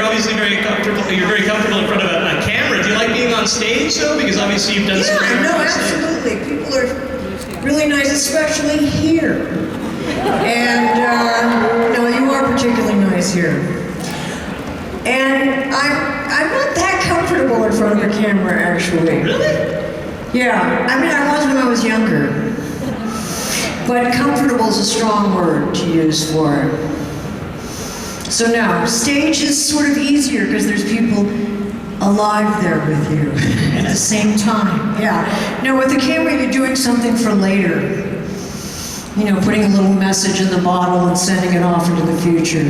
obviously very comfortable. You're very comfortable in front of a camera. Do you like being on stage, though? Because obviously you've done some. Yeah, no, absolutely. People are really nice, especially here. And no, you are particularly nice here. And I'm not that comfortable in front of a camera, actually. Really? Yeah, I mean, I was when I was younger. But comfortable is a strong word to use for it. So now, stage is sort of easier because there's people alive there with you at the same time. Yeah. Now, with the camera, you're doing something for later. You know, putting a little message in the bottle and sending it off into the future.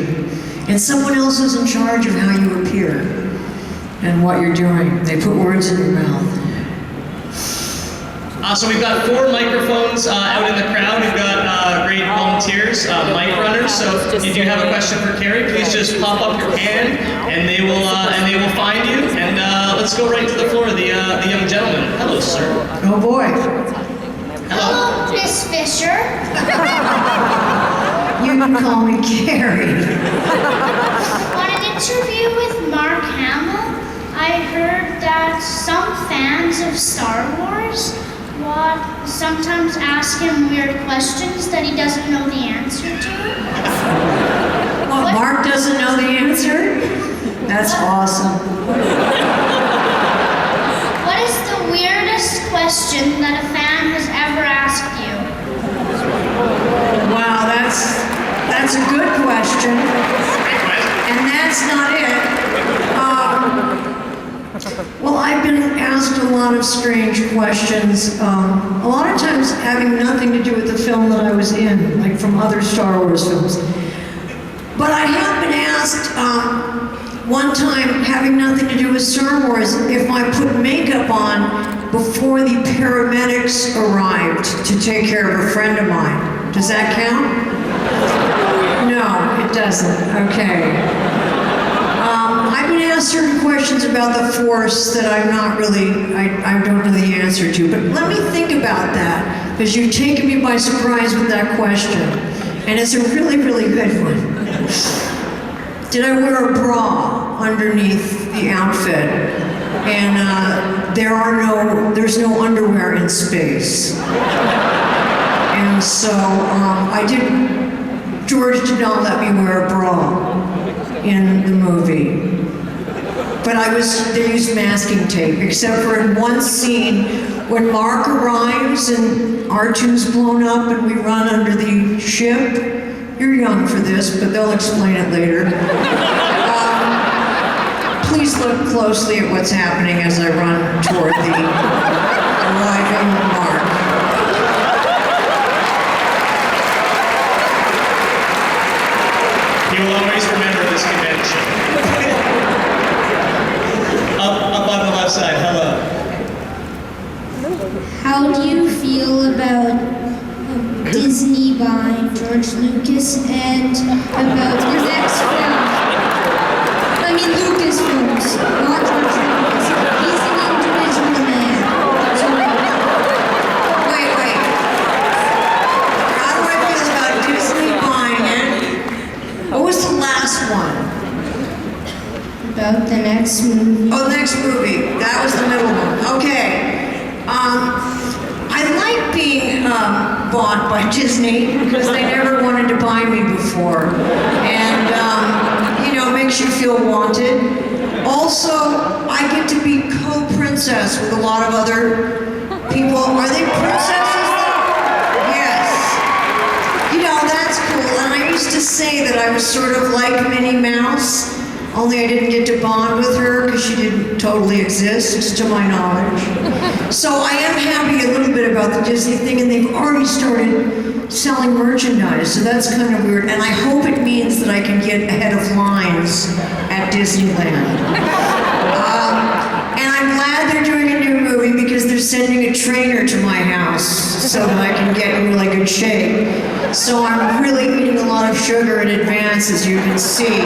And someone else is in charge of how you appear and what you're doing. They put words in your mouth. So we've got 4 microphones out in the crowd. We've got great volunteers, mic runners. So if you do have a question for Carrie, please just pop up your hand, and they will find you. And let's go right to the floor. The young gentleman. Hello, sir. Oh boy. Hello, Miss Fisher. You can call me Carrie. On an interview with Mark Hamill, I heard that some fans of Star Wars sometimes ask him weird questions that he doesn't know the answer to. What, Mark doesn't know the answer? That's awesome. What is the weirdest question that a fan has ever asked you? Wow, that's a good question. And that's not it. Well, I've been asked a lot of strange questions, a lot of times having nothing to do with the film that I was in, like from other Star Wars films. But I have been asked one time, having nothing to do with Star Wars, if I put makeup on before the paramedics arrived to take care of a friend of mine. Does that count? No, it doesn't. Okay. I've been asked certain questions about the Force that I'm not really, I don't know the answer to, but let me think about that, because you've taken me by surprise with that question, and it's a really, really good one. Did I wear a bra underneath the outfit? And there's no underwear in space. And so George did not let me wear a bra in the movie. But they used masking tape, except for in one scene when Mark arrives and R2's blown up and we run under the ship. You're young for this, but they'll explain it later. Please look closely at what's happening as I run toward the arriving Mark. You will always remember this convention. Up on the left side, hello. How do you feel about Disney buying George Lucas and about the next film? I mean Lucasfilms, not George Lucas. He's an individual man. So, Wait. How do I feel about Disney buying it? What was the last one? about the next movie. Oh, next movie. That was the middle one. Okay. I like being bought by Disney because they never wanted to buy me before. And, it makes you feel wanted. Also, I get to be co-princess with a lot of other people. Are they princesses? Yes. That's cool. And I used to say that I was sort of like Minnie Mouse, only I didn't get to bond with her because she didn't totally exist, to my knowledge. So I am happy a little bit about the Disney thing, and they've already started selling merchandise, so that's kind of weird. And I hope it means that I can get ahead of lines at Disneyland. And I'm glad they're doing a new movie because they're sending a trainer to my house so that I can get in really good shape. So I'm really eating a lot of sugar in advance, as you can see.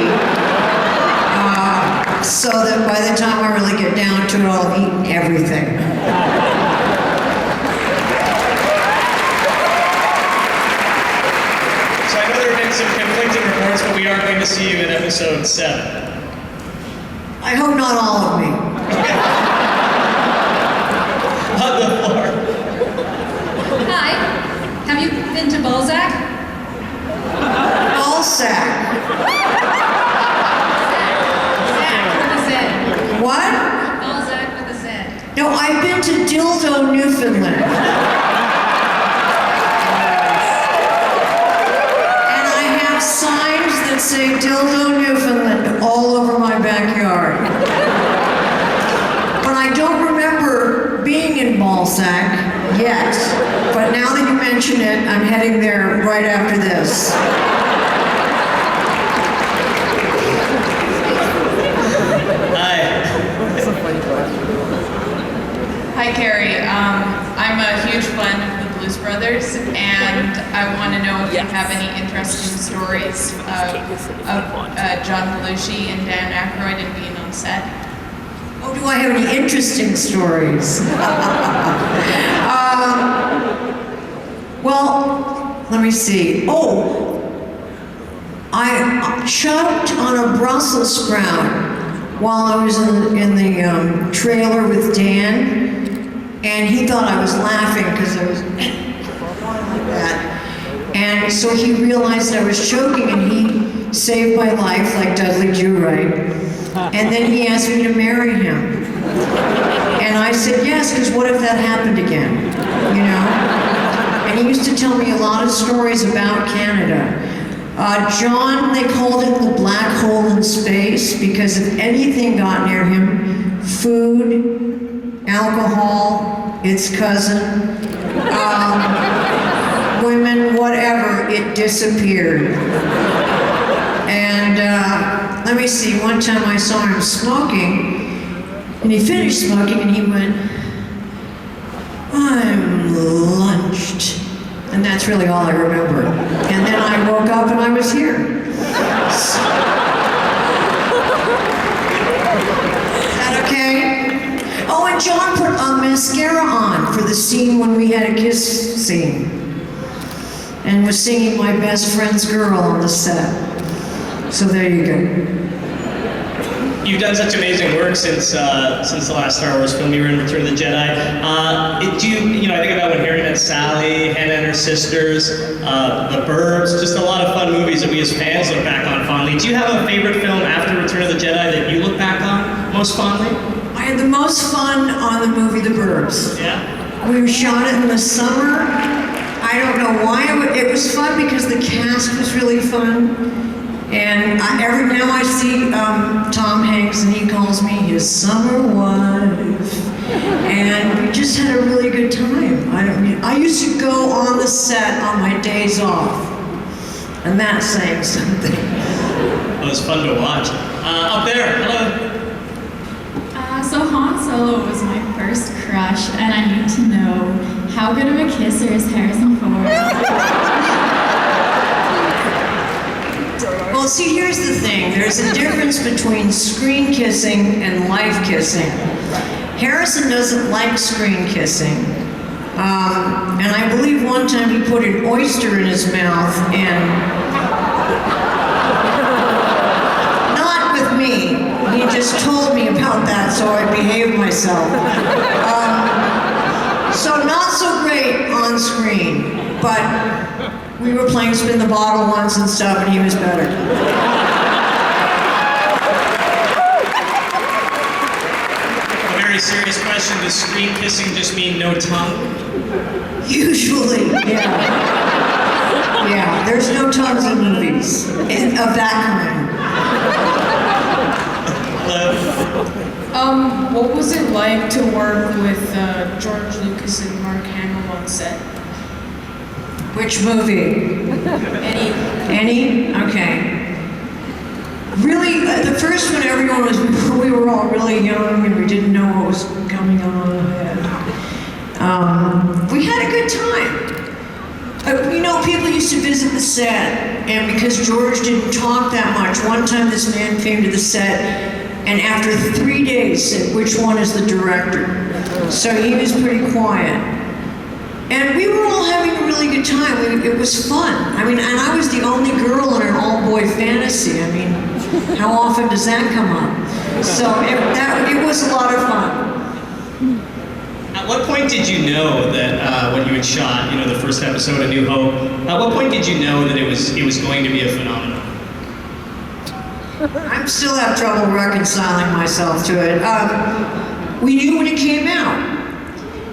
So that by the time I really get down to it, I'll have eaten everything. So I know there have been some conflicting reports, but we are going to see you in episode 7. I hope not all of me. On the floor. Hi. Have you been to Balzac? Ballsack. Zac with a Z. What? Balzac with a Z. No, I've been to Dildo, Newfoundland. And I have signs that say Dildo, Newfoundland all over my backyard. But I don't remember being in Balzac yet. But now that you mention it, I'm heading there right after this. Hi, Carrie. I'm a huge fan of the Blues Brothers, and I want to know if you have any interesting stories of John Belushi and Dan Aykroyd and being on set. Oh, do I have any interesting stories? Well, let me see. Oh, I choked on a Brussels sprout while I was in the trailer with Dan. And he thought I was laughing because I was like that. And so he realized I was choking and he saved my life like Dudley Do-Right. And then he asked me to marry him. And I said yes, because what if that happened again, you know? And he used to tell me a lot of stories about Canada. John, they called it the black hole in space because if anything got near him, food, alcohol, its cousin, women, whatever, it disappeared. And let me see, one time I saw him smoking, and he finished smoking and he went, I'm lunched. And that's really all I remember. And then I woke up and I was here. Is that okay? Oh, and John put mascara on for the scene when we had a kiss scene. And was singing My Best Friend's Girl on the set. So there you go. You've done such amazing work since the last Star Wars film. You were in Return of the Jedi. I think about When Harry Met Sally, Hannah and Her Sisters, The Burbs, just a lot of fun movies that we as fans look back on fondly. Do you have a favorite film after Return of the Jedi that you look back on most fondly? I had the most fun on the movie The Burbs. Yeah. We shot it in the summer. I don't know why. It was fun because the cast was really fun. And every now I see Tom Hanks and he calls me his summer wife. And we just had a really good time. I used to go on the set on my days off. And that's saying something. It was fun to watch. Up there, hello. So Han Solo was my first crush, and I need to know, how good of a kisser is Harrison Ford? Well, see, here's the thing. There's a difference between screen kissing and live kissing. Harrison doesn't like screen kissing. And I believe one time he put an oyster in his mouth and... Not with me. He just told me about that, so I behaved myself. So not so great on screen, but we were playing spin the bottle once and stuff, and he was better. A very serious question. Does screen kissing just mean no tongue? Usually, yeah. Yeah, there's no tongues in movies of that kind. What was it like to work with George Lucas and Mark Hamill on set? Which movie? Any? Okay. Really, the first one, we were all really young and we didn't know what was coming on ahead. We had a good time. People used to visit the set, and because George didn't talk that much, one time this man came to the set, and after 3 days said, which one is the director? So he was pretty quiet. And we were all having a really good time. It was fun. And I was the only girl in an all-boy fantasy. How often does that come up? So it was a lot of fun. At what point did you know that when you had shot, the first episode of New Hope? At what point did you know that it was going to be a phenomenon? I still have trouble reconciling myself to it. We knew when it came out,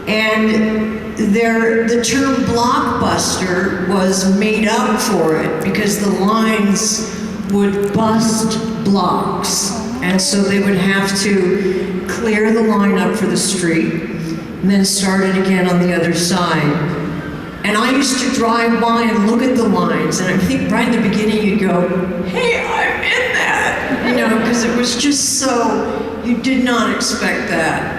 and the term blockbuster was made up for it because the lines would bust blocks, and so they would have to clear the line up for the street and then start it again on the other side. And I used to drive by and look at the lines, and I think right in the beginning you'd go, hey, I'm in that, because it was just so, you did not expect that.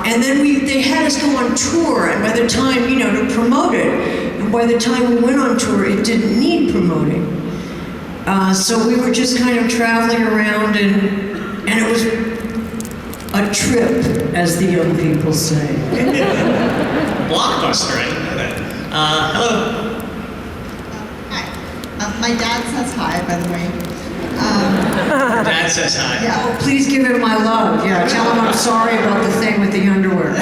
And then they had us go on tour, and by the time, to promote it, and by the time we went on tour, it didn't need promoting. So we were just kind of traveling around, and it was a trip, as the young people say. Blockbuster, I didn't know that. Hello. Hi. My dad says hi, by the way. Dad says hi. Yeah. Oh, please give him my love. Yeah, tell him I'm sorry about the thing with the underwear.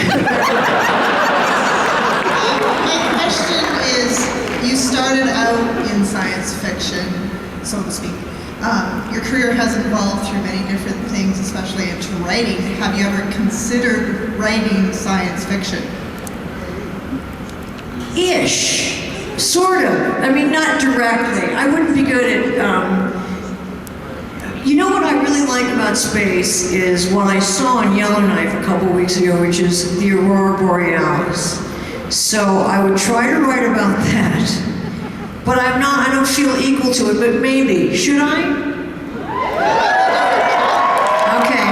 My question is, you started out in science fiction, so to speak. Your career has evolved through many different things, especially into writing. Have you ever considered writing science fiction? Ish. Sort of. I mean, not directly. I wouldn't be good at, what I really like about space is what I saw on Yellowknife a couple weeks ago, which is the Aurora Borealis. So I would try to write about that. But I don't feel equal to it, but maybe. Should I? Okay.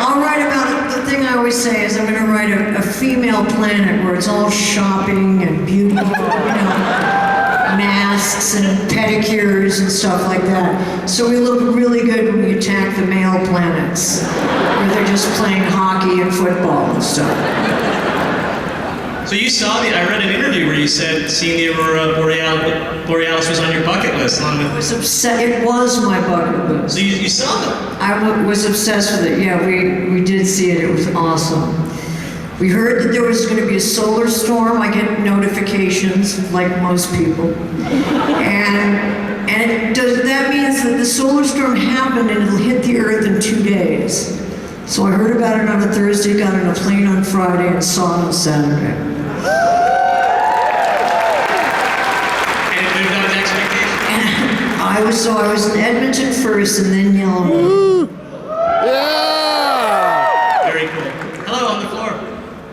I'll write about it. The thing I always say is I'm going to write a female planet where it's all shopping and beauty, masks and pedicures and stuff like that. So we look really good when we attack the male planets, where they're just playing hockey and football and stuff. So you saw I read an interview where you said seeing the Aurora Borealis was on your bucket list. I was obsessed. It was my bucket list. So you saw them? I was obsessed with it. Yeah, we did see it. It was awesome. We heard that there was going to be a solar storm. I get notifications, like most people. That means that the solar storm happened and it'll hit the Earth in 2 days. So I heard about it on a Thursday, got on a plane on Friday, and saw it on Saturday. And it lived up to expectations? And I was in Edmonton first and then Yellowknife. Very cool. Hello, on the floor.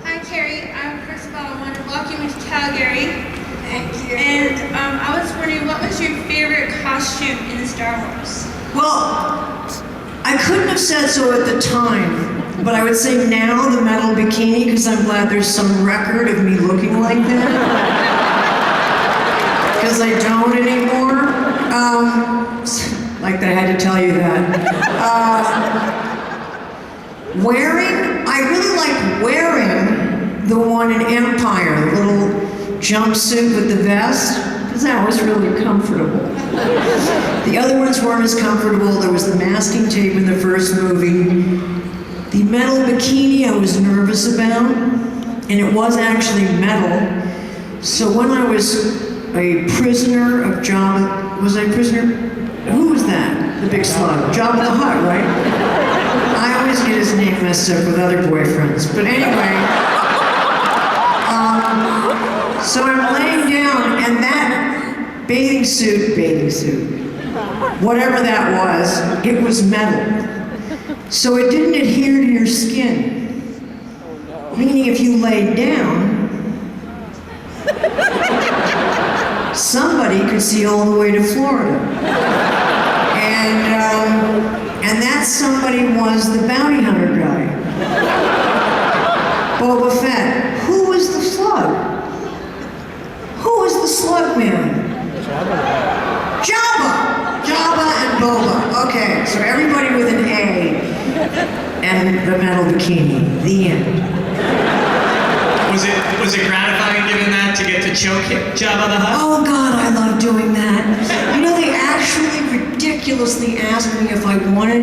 Hi, Carrie. First of all, I want to welcome you to Calgary. Thank you. And I was wondering, what was your favorite costume in Star Wars? Well, I couldn't have said so at the time, but I would say now the metal bikini, because I'm glad there's some record of me looking like that. Because I don't anymore. Like I had to tell you that. I really like wearing the one in Empire, the little jumpsuit with the vest, because that was really comfortable. The other ones weren't as comfortable. There was the masking tape in the first movie. The metal bikini I was nervous about, and it was actually metal. So when I was a prisoner of Jabba, was I a prisoner? Who was that? The big slug. Jabba the Hutt, right? I always get his name messed up with other boyfriends. But anyway, so I'm laying down, and that bathing suit, whatever that was, it was metal. So it didn't adhere to your skin. Meaning if you laid down, somebody could see all the way to Florida. And that somebody was the bounty hunter guy. Boba Fett. Who was the slug? Who was the slug man? Jabba and Boba. Okay, so everybody with an A and the metal bikini. The end. Was it gratifying given that to get to choke Jabba the Hutt? Oh God, I love doing that. You know, they actually ridiculously asked me if I wanted